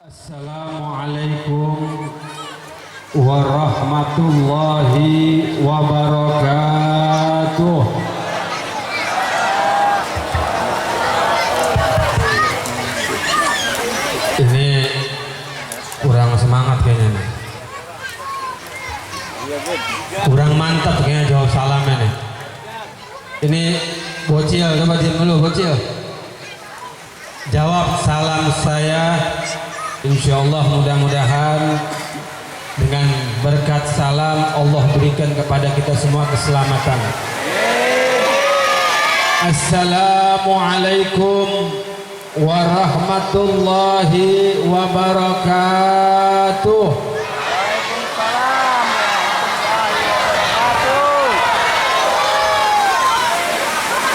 Assalamualaikum warahmatullahi wabarakatuh. Ini kurang semangat kayaknya nih. Kurang mantap kayaknya jawab salamnya nih. Ini bocil, coba diam dulu bocil. Jawab salam saya. Insyaallah mudah-mudahan dengan berkat salam Allah berikan kepada kita semua keselamatan. Assalamualaikum warahmatullahi wabarakatuh.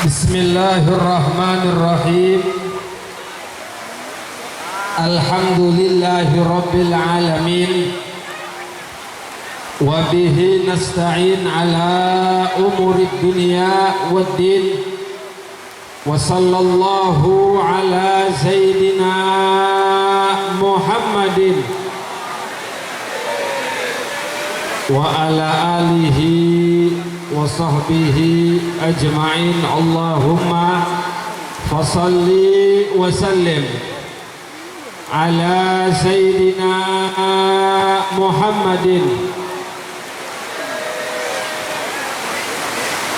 Bismillahirrahmanirrahim. Alhamdulillahi rabbil alamin. Wa bihi nasta'in ala umuri dunya waddin. Wa sallallahu ala sayyidina Muhammadin wa ala alihi wa sahbihi ajma'in. Allahumma fasalli wa sallim ala sayyidina Muhammadin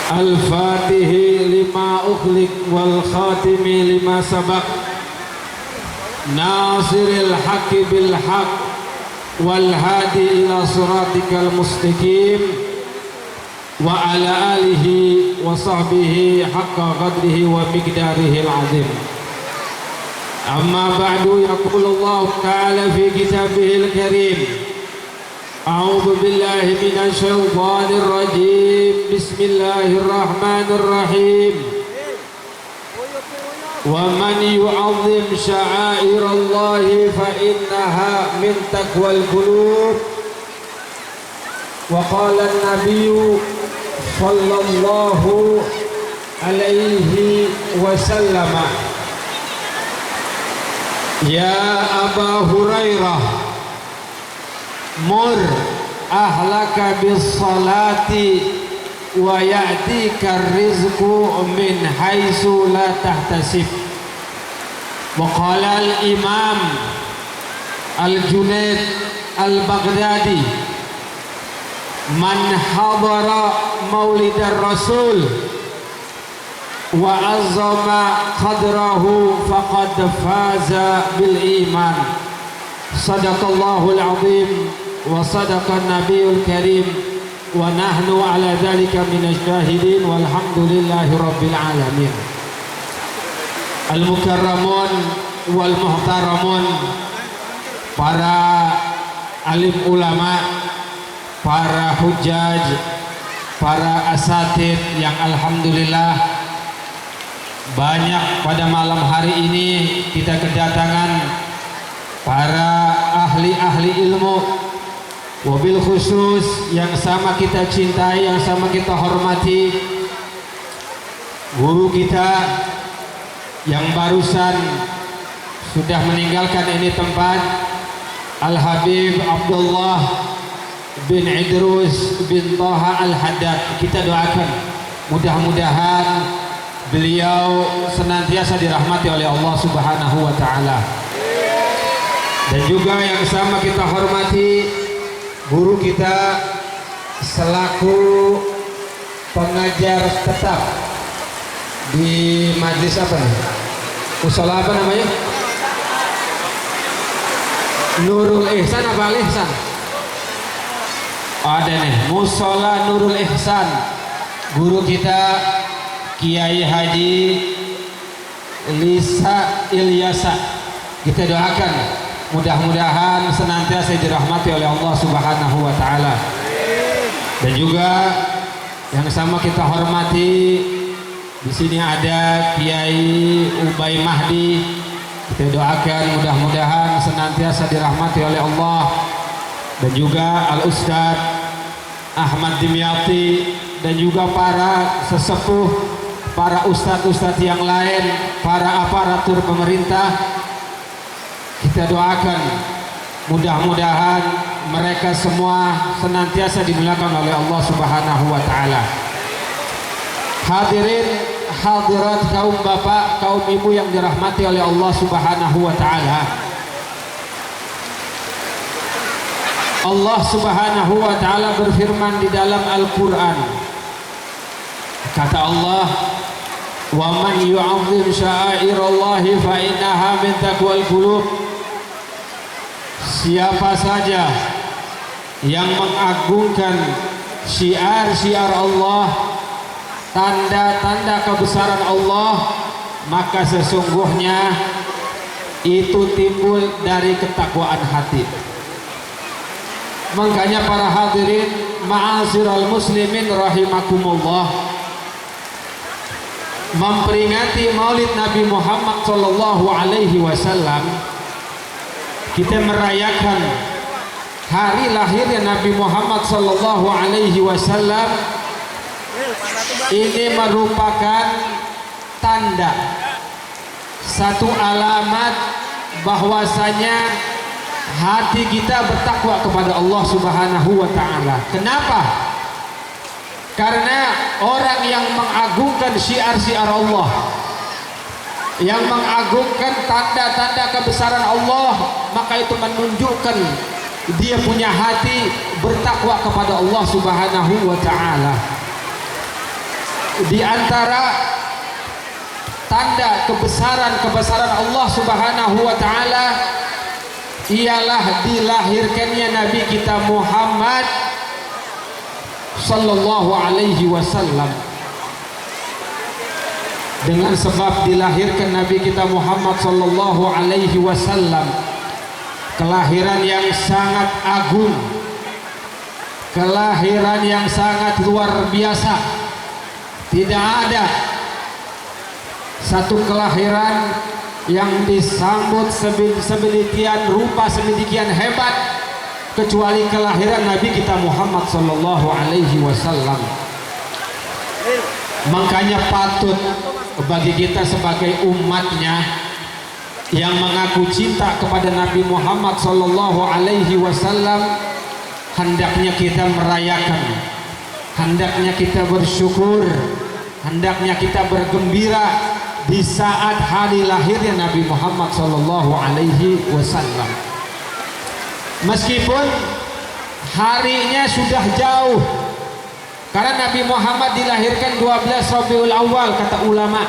al-fatihi lima ukhliq wal khatimi lima sabaq nasiril haqqi bil haqq wal hadi ila siratikal mustaqim wa ala alihi wa sahbihi haqqa qadrihi wa miqdarihi al-azim. أما بعد يقول الله تعالى في كتابه الكريم أعوذ بالله من الشيطان الرجيم بسم الله الرحمن الرحيم ومن يعظم شعائر الله فإنها من تقوى القلوب وقال النبي صلى الله عليه وسلم Ya Aba Hurairah, mur ahlaka bis salati wa ya'tika rizqu min haitsu la tahtasib. Wa qala al-Imam Al-Junaid Al-Baghdadi, man hadara maulidar Rasul wa azzama qadrahu faqad faza bil iman. Sadaqallahul azim wa sadaqan nabiyul karim wa nahnu ala dhalika minasy syahidin walhamdulillahi rabbil alamin. Al mukarramun wal muhtaramun, para alim ulama, para hujjaj, para asatid yang alhamdulillah banyak pada malam hari ini kita kedatangan para ahli-ahli ilmu, wabil khusus yang sama kita cintai, yang sama kita hormati, guru kita yang barusan sudah meninggalkan ini tempat, Al-Habib Abdullah bin Idrus bin Taha Al-Haddad. Kita doakan mudah-mudahan beliau senantiasa dirahmati oleh Allah Subhanahu wa taala. Dan juga yang sama kita hormati guru kita selaku pengajar tetap di majlis apa nih? Musola apa namanya? Nurul Ihsan apa Al Ihsan? Oh, ada nih, Musola Nurul Ihsan. Guru kita Kiai Haji Lisa Ilyasa, kita doakan mudah-mudahan senantiasa dirahmati oleh Allah Subhanahu wa taala. Dan juga yang sama kita hormati, di sini ada Kiai Ubay Mahdi, kita doakan mudah-mudahan senantiasa dirahmati oleh Allah. Dan juga Al Ustad Ahmad Dimyati, dan juga para sesepuh, para ustadz-ustadz yang lain, para aparatur pemerintah, kita doakan mudah-mudahan mereka semua senantiasa dimuliakan oleh Allah Subhanahu wa taala. Hadirin hadirat kaum bapak, kaum ibu yang dirahmati oleh Allah Subhanahu wa taala. Allah Subhanahu wa taala berfirman di dalam Al-Qur'an. Kata Allah, "Wa man yu'azzim sya'airallahi fa innaha min taqwal qulub." Siapa saja yang mengagungkan syiar-syiar Allah, tanda-tanda kebesaran Allah, maka sesungguhnya itu timbul dari ketakwaan hati. Makanya para hadirin ma'asyiral muslimin rahimakumullah, memperingati Maulid Nabi Muhammad sallallahu alaihi wasallam, kita merayakan hari lahirnya Nabi Muhammad sallallahu alaihi wasallam. Ini merupakan tanda, satu alamat bahwasanya hati kita bertakwa kepada Allah Subhanahu wa taala. Kenapa? Karena orang yang mengagungkan syiar-syiar Allah, yang mengagungkan tanda-tanda kebesaran Allah, maka itu menunjukkan dia punya hati bertakwa kepada Allah Subhanahu wa taala. Di antara tanda kebesaran Allah Subhanahu wa taala ialah dilahirkannya Nabi kita Muhammad sallallahu alaihi wasallam. Dengan sebab dilahirkan Nabi kita Muhammad sallallahu alaihi wasallam, kelahiran yang sangat agung, kelahiran yang sangat luar biasa. Tidak ada satu kelahiran yang disambut sedemikian rupa, sedemikian hebat kecuali kelahiran Nabi kita Muhammad sallallahu alaihi wasallam. Makanya patut bagi kita sebagai umatnya yang mengaku cinta kepada Nabi Muhammad sallallahu alaihi wasallam, hendaknya kita merayakan, hendaknya kita bersyukur, hendaknya kita bergembira di saat hari lahirnya Nabi Muhammad sallallahu alaihi wasallam. Meskipun harinya sudah jauh, karena Nabi Muhammad dilahirkan 12 Rabiul Awal kata ulama.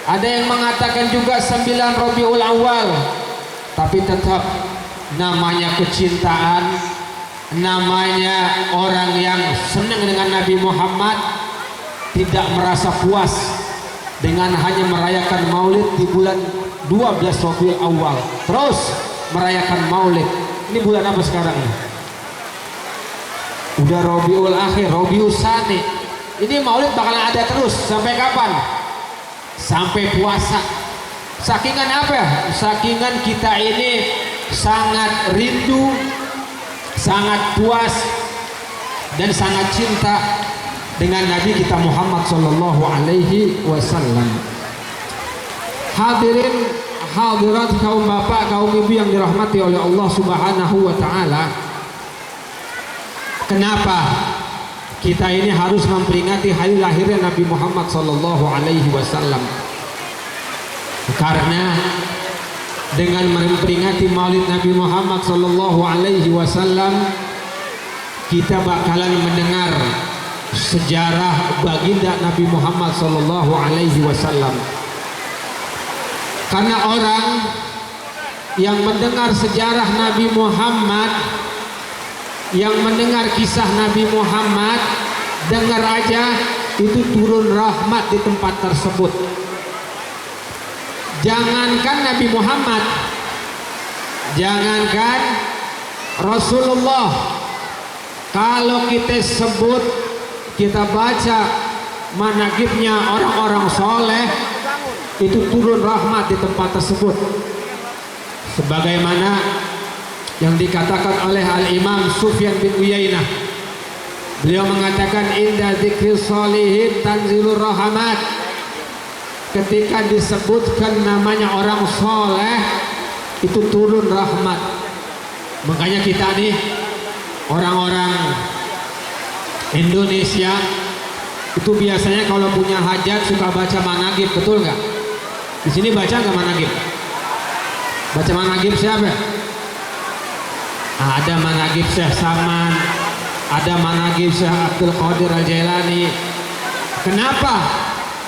Ada yang mengatakan juga 9 Rabiul Awal. Tapi tetap namanya kecintaan, namanya orang yang senang dengan Nabi Muhammad, tidak merasa puas dengan hanya merayakan maulid di bulan 12 Rabiul Awal, terus merayakan maulid. Ini bulan apa sekarang nih? Udah Rabiul Akhir, Rabiul Tsani. Ini maulid bakalan ada terus sampai kapan? Sampai puasa. Sakingan apa? Sakingan kita ini sangat rindu, sangat puas, dan sangat cinta dengan Nabi kita Muhammad sallallahu alaihi wasallam. Hadirin hadirat kaum bapak, kaum ibu yang dirahmati oleh Allah Subhanahu wa taala. Kenapa kita ini harus memperingati hari lahirnya Nabi Muhammad sallallahu alaihi wasallam? Karena dengan memperingati Maulid Nabi Muhammad sallallahu alaihi wasallam, kita bakalan mendengar sejarah baginda Nabi Muhammad sallallahu alaihi wasallam. Karena orang yang mendengar sejarah Nabi Muhammad, yang mendengar kisah Nabi Muhammad, dengar aja itu turun rahmat di tempat tersebut. Jangankan Nabi Muhammad, jangankan Rasulullah, kalau kita sebut, kita baca manaqibnya orang-orang soleh, itu turun rahmat di tempat tersebut. Sebagaimana yang dikatakan oleh Al-Imam Sufyan bin Uyainah, beliau mengatakan inda dzikri sholihin tanzilur rahmat. Ketika disebutkan namanya orang soleh, itu turun rahmat. Makanya kita nih orang-orang Indonesia itu biasanya kalau punya hajat suka baca managib, betul nggak? Di sini baca nggak managib? Baca managib siapa? Nah, ada managib Syekh Saman, ada managib Syekh Abdul Qadir Al-Jailani. Kenapa?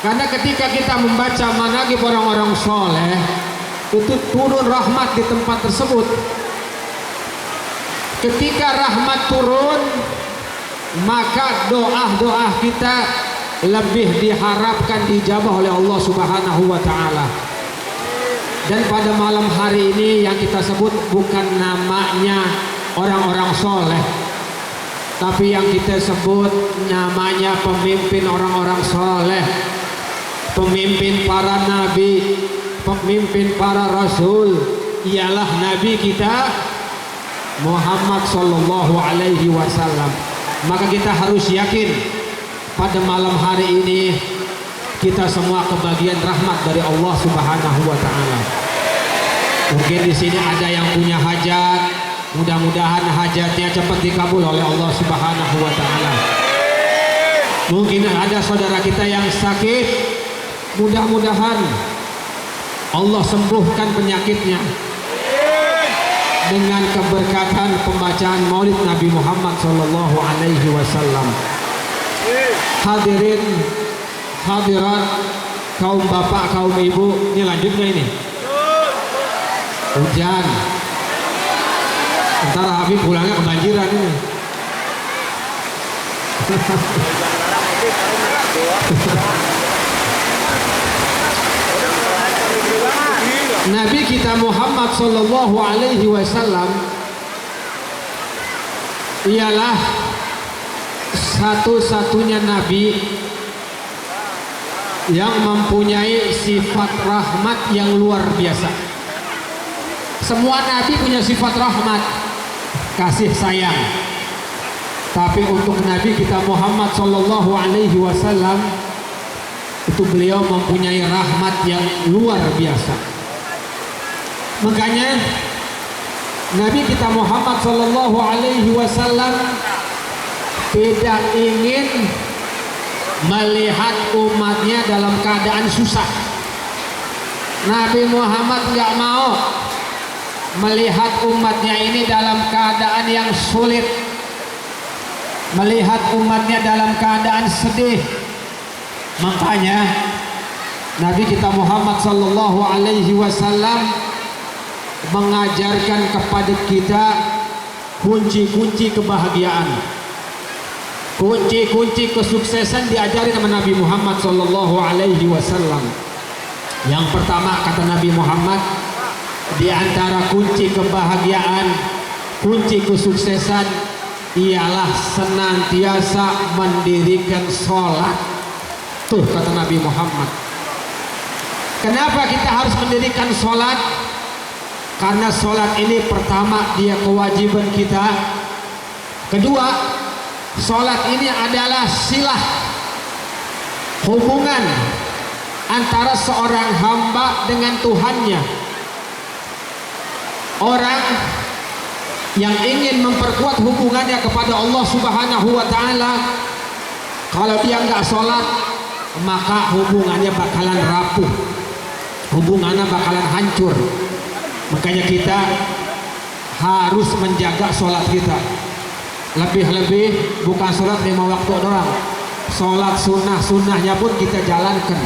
Karena ketika kita membaca managib orang-orang soleh, itu turun rahmat di tempat tersebut. Ketika rahmat turun, maka doa-doa kita lebih diharapkan dijabah oleh Allah Subhanahu wa Ta'ala. Dan pada malam hari ini yang kita sebut bukan namanya orang-orang soleh, tapi yang kita sebut namanya pemimpin orang-orang soleh, pemimpin para nabi, pemimpin para rasul, ialah nabi kita Muhammad sallallahu alaihi wasallam. Maka kita harus yakin pada malam hari ini kita semua kebagian rahmat dari Allah Subhanahu wa Ta'ala. Mungkin di sini ada yang punya hajat, mudah-mudahan hajatnya cepat dikabul oleh Allah Subhanahu wa Ta'ala. Mungkin ada saudara kita yang sakit, mudah-mudahan Allah sembuhkan penyakitnya dengan keberkatan pembacaan Maulid Nabi Muhammad sallallahu alaihi wasallam. Hadirin hadirat, kaum bapak, kaum ibu, ini lanjutnya ini. Hujan. Ntar Habib pulangnya kebanjiran ini. Nabi kita Muhammad sallallahu alaihi wasallam ialah satu-satunya nabi yang mempunyai sifat rahmat yang luar biasa. Semua nabi punya sifat rahmat, kasih sayang. Tapi untuk nabi kita Muhammad sallallahu alaihi wasallam itu beliau mempunyai rahmat yang luar biasa. Makanya Nabi kita Muhammad sallallahu alaihi wasallam tidak ingin melihat umatnya dalam keadaan susah. Nabi Muhammad nggak mau melihat umatnya ini dalam keadaan yang sulit, melihat umatnya dalam keadaan sedih. Makanya Nabi kita Muhammad sallallahu alaihi wasallam mengajarkan kepada kita kunci-kunci kebahagiaan, kunci-kunci kesuksesan diajari sama Nabi Muhammad sallallahu alaihi wasallam. Yang pertama kata Nabi Muhammad, di antara kunci kebahagiaan, kunci kesuksesan ialah senantiasa mendirikan sholat. Tuh kata Nabi Muhammad. Kenapa kita harus mendirikan sholat? Karena sholat ini pertama dia kewajiban kita. Kedua, sholat ini adalah silah hubungan antara seorang hamba dengan Tuhannya. Orang yang ingin memperkuat hubungannya kepada Allah Subhanahu wa Ta'ala, kalau dia nggak sholat, maka hubungannya bakalan rapuh, hubungannya bakalan hancur. Makanya kita harus menjaga sholat kita. Lebih-lebih bukan sholat 5 waktu doang, sholat sunnah-sunnahnya pun kita jalankan.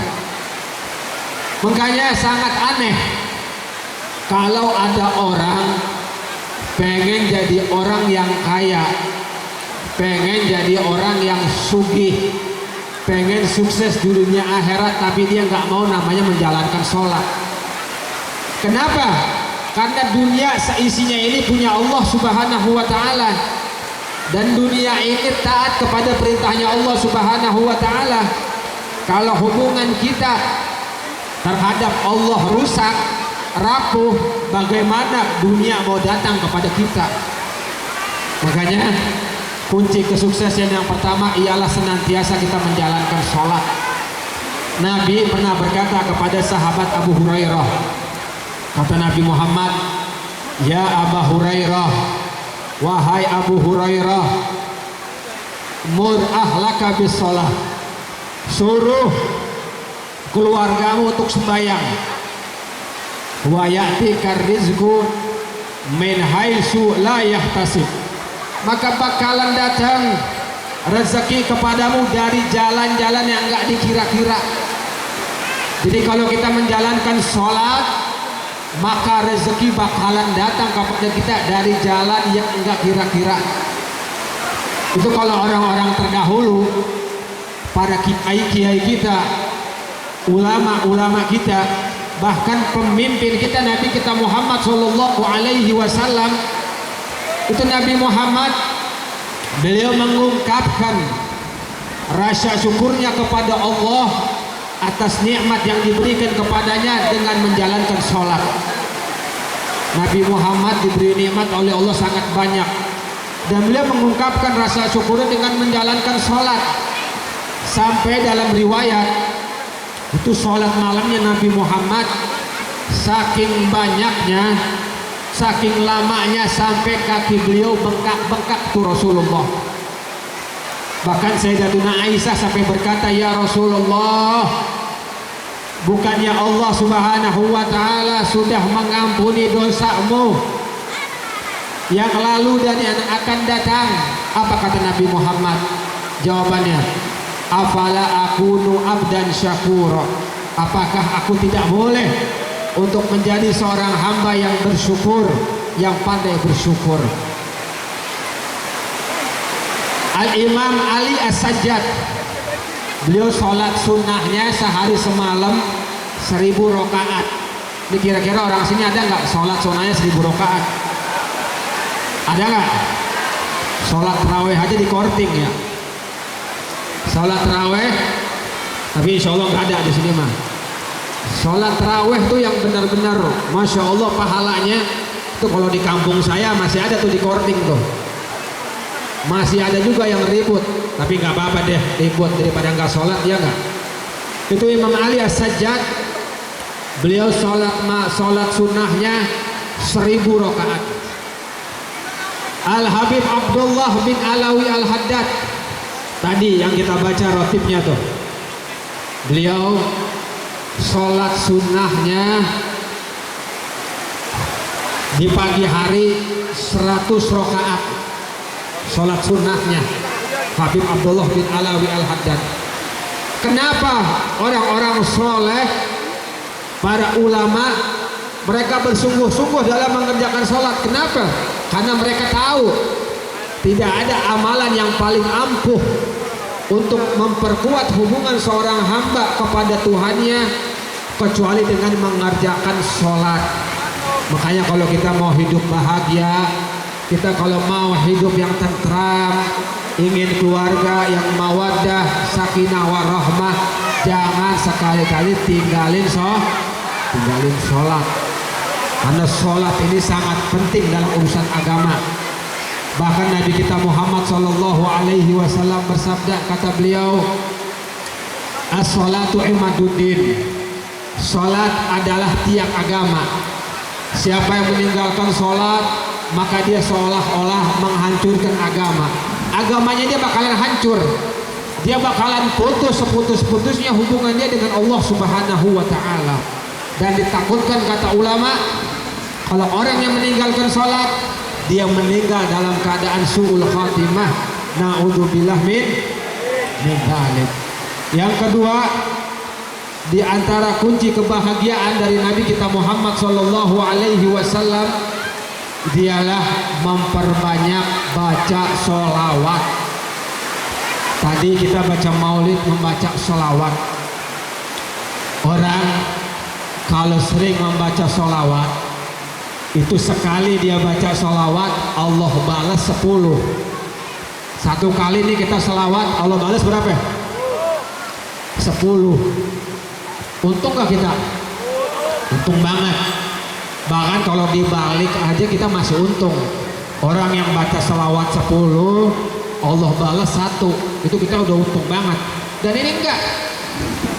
Makanya sangat aneh kalau ada orang pengen jadi orang yang kaya, pengen jadi orang yang sugih, pengen sukses di dunia akhirat, tapi dia nggak mau namanya menjalankan sholat. Kenapa? Karena dunia seisinya ini punya Allah Subhanahu wa Ta'ala, dan dunia ini taat kepada perintahnya Allah Subhanahu wa Ta'ala. Kalau hubungan kita terhadap Allah rusak, rapuh, bagaimana dunia mau datang kepada kita? Makanya kunci kesuksesan yang pertama ialah senantiasa kita menjalankan sholat. Nabi pernah berkata kepada sahabat Abu Hurairah, kata Nabi Muhammad, Ya Abu Hurairah, wahai Abu Hurairah, mur ahlaka bis shalah, suruh keluargamu untuk sembahyang. Wa ya'tika rizqu min haitsu la yahtasib, maka bakalan datang rezeki kepadamu dari jalan-jalan yang enggak dikira-kira. Jadi kalau kita menjalankan sholat, maka rezeki bakalan datang kepada kita dari jalan yang enggak kira-kira. Itu kalau orang-orang terdahulu, para kiai-kiai kita, ulama-ulama kita, bahkan pemimpin kita Nabi kita Muhammad sallallahu alaihi wasallam, itu Nabi Muhammad, beliau mengungkapkan rasa syukurnya kepada Allah atas nikmat yang diberikan kepadanya dengan menjalankan sholat. Nabi Muhammad diberi nikmat oleh Allah sangat banyak, dan beliau mengungkapkan rasa syukurnya dengan menjalankan sholat. Sampai dalam riwayat itu sholat malamnya Nabi Muhammad saking banyaknya, saking lamanya, sampai kaki beliau bengkak-bengkak tuh Rasulullah. Bahkan Sayyidatuna Aisyah sampai berkata, ya Rasulullah, bukannya Allah subhanahu wa ta'ala sudah mengampuni dosamu yang lalu dan yang akan datang? Apa kata Nabi Muhammad? Jawabannya, afala akunu abdan syakura, apakah aku tidak boleh untuk menjadi seorang hamba yang bersyukur, yang pandai bersyukur. Al-Imam Ali As-Sajjad, beliau sholat sunnahnya sehari semalam 1000 rakaat. Ini kira-kira orang sini ada nggak sholat sunnahnya 1000 rakaat? Ada nggak? Sholat taraweh aja di korting ya. Sholat taraweh, tapi insya Allah nggak ada di sini mah. Sholat taraweh tuh yang benar-benar, masya Allah pahalanya tuh. Kalau di kampung saya masih ada tuh di korting tuh. Masih ada juga yang ribut, tapi nggak apa-apa deh ribut daripada nggak sholat, ya nggak? Itu Imam Ali As-Sajjad, beliau sholat sunnahnya 1000 rakaat. Al Habib Abdullah bin Alawi Al Haddad, tadi yang kita baca rotibnya tuh, beliau sholat sunnahnya di pagi hari 100 rakaat. Sholat sunnahnya Habib Abdullah bin Alawi Al Haddad. Kenapa orang-orang soleh, para ulama, mereka bersungguh-sungguh dalam mengerjakan sholat? Kenapa? Karena mereka tahu tidak ada amalan yang paling ampuh untuk memperkuat hubungan seorang hamba kepada Tuhannya kecuali dengan mengerjakan sholat. Makanya kalau kita mau hidup bahagia, kita kalau mau hidup yang tentram, ingin keluarga yang mawaddah, sakinah warahmah, jangan sekali-kali tinggalin sholat. Karena sholat ini sangat penting dalam urusan agama. Bahkan Nabi kita Muhammad sallallahu alaihi wasallam bersabda, kata beliau, as-sholatu imaduddin, sholat adalah tiang agama. Siapa yang meninggalkan sholat, maka dia seolah-olah menghancurkan agama. Agamanya dia bakalan hancur. Dia bakalan putus seputus-putusnya hubungannya dengan Allah subhanahu wa ta'ala. Dan ditakutkan, kata ulama, kalau orang yang meninggalkan sholat, dia meninggal dalam keadaan su'ul khatimah. Na'udzubillah min dzalik. Yang kedua, di antara kunci kebahagiaan dari Nabi kita Muhammad sallallahu alaihi wasallam, dialah memperbanyak baca sholawat. Tadi kita baca maulid, membaca sholawat. Orang kalau sering membaca sholawat, itu sekali dia baca sholawat, Allah balas 10. Satu kali nih kita sholawat, Allah balas berapa? 10. Untung gak kita? Untung banget. Bahkan kalau dibalik aja kita masih untung. Orang yang baca selawat 10, Allah balas 1, itu kita udah untung banget. Dan ini enggak.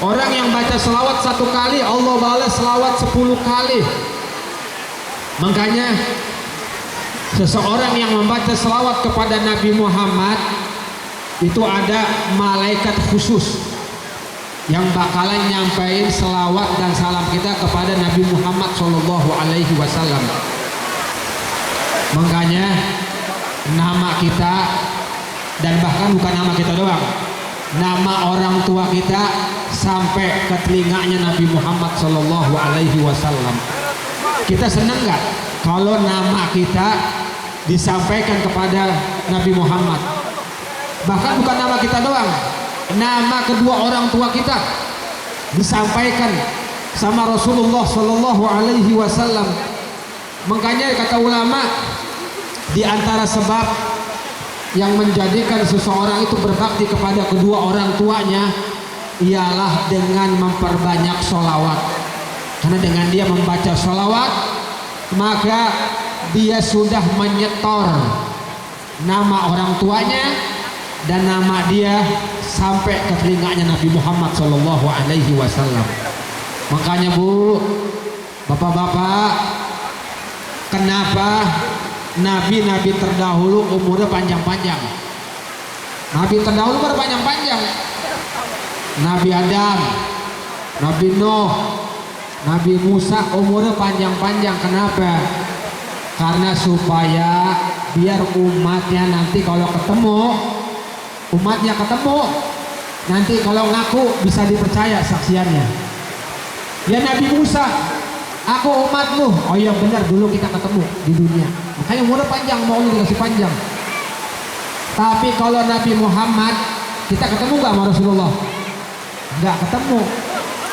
Orang yang baca selawat 1 kali, Allah balas selawat 10 kali. Makanya seseorang yang membaca selawat kepada Nabi Muhammad itu ada malaikat khusus yang bakalan nyampein selawat dan salam kita kepada Nabi Muhammad Shallallahu Alaihi Wasallam. Makanya nama kita, dan bahkan bukan nama kita doang, nama orang tua kita sampai ke telinganya Nabi Muhammad Shallallahu Alaihi Wasallam. Kita senang nggak kalau nama kita disampaikan kepada Nabi Muhammad? Bahkan bukan nama kita doang, nama kedua orang tua kita disampaikan sama Rasulullah Shallallahu Alaihi Wasallam. Makanya kata ulama, di antara sebab yang menjadikan seseorang itu berbakti kepada kedua orang tuanya ialah dengan memperbanyak sholawat. Karena dengan dia membaca sholawat, maka dia sudah menyetor nama orang tuanya dan nama dia sampai ke telinganya Nabi Muhammad Shallallahu Alaihi Wasallam. Makanya Bu, bapak-bapak, kenapa nabi-nabi terdahulu umurnya panjang-panjang? Nabi terdahulu umurnya panjang-panjang. Nabi Adam, Nabi Nuh, Nabi Musa umurnya panjang-panjang. Kenapa? Karena supaya biar umatnya nanti kalau ketemu, umatnya ketemu, nanti kalau ngaku bisa dipercaya saksiannya. Ya Nabi Musa, aku umatmu. Oh iya benar, dulu kita ketemu di dunia. Makanya umurnya panjang, mau dikasih panjang. Tapi kalau Nabi Muhammad, kita ketemu gak sama Rasulullah? Gak ketemu.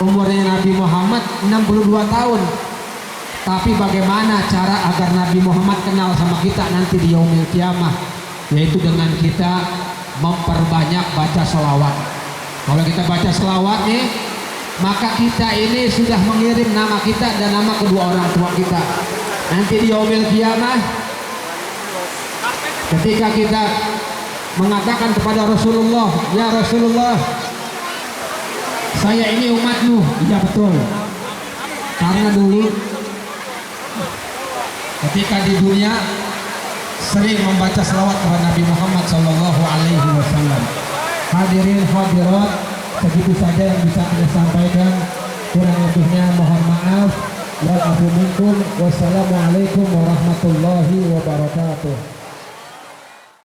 Umurnya Nabi Muhammad 62 tahun. Tapi bagaimana cara agar Nabi Muhammad kenal sama kita nanti di yaumil kiamah? Yaitu dengan kita memperbanyak baca selawat. Kalau kita baca selawat nih, maka kita ini sudah mengirim nama kita dan nama kedua orang tua kita. Nanti di yaumil kiamah, ketika kita mengatakan kepada Rasulullah, ya Rasulullah, saya ini umatmu. Iya betul. Karena dulu ketika di dunia sering membaca selawat kepada Nabi Muhammad Sallallahu Alaihi Wasallam. Hadirin hadirat, segitu saja yang bisa kita sampaikan. Kurang lebihnya mohon maaf. Wal afu minkum. Wassalamualaikum warahmatullahi wabarakatuh.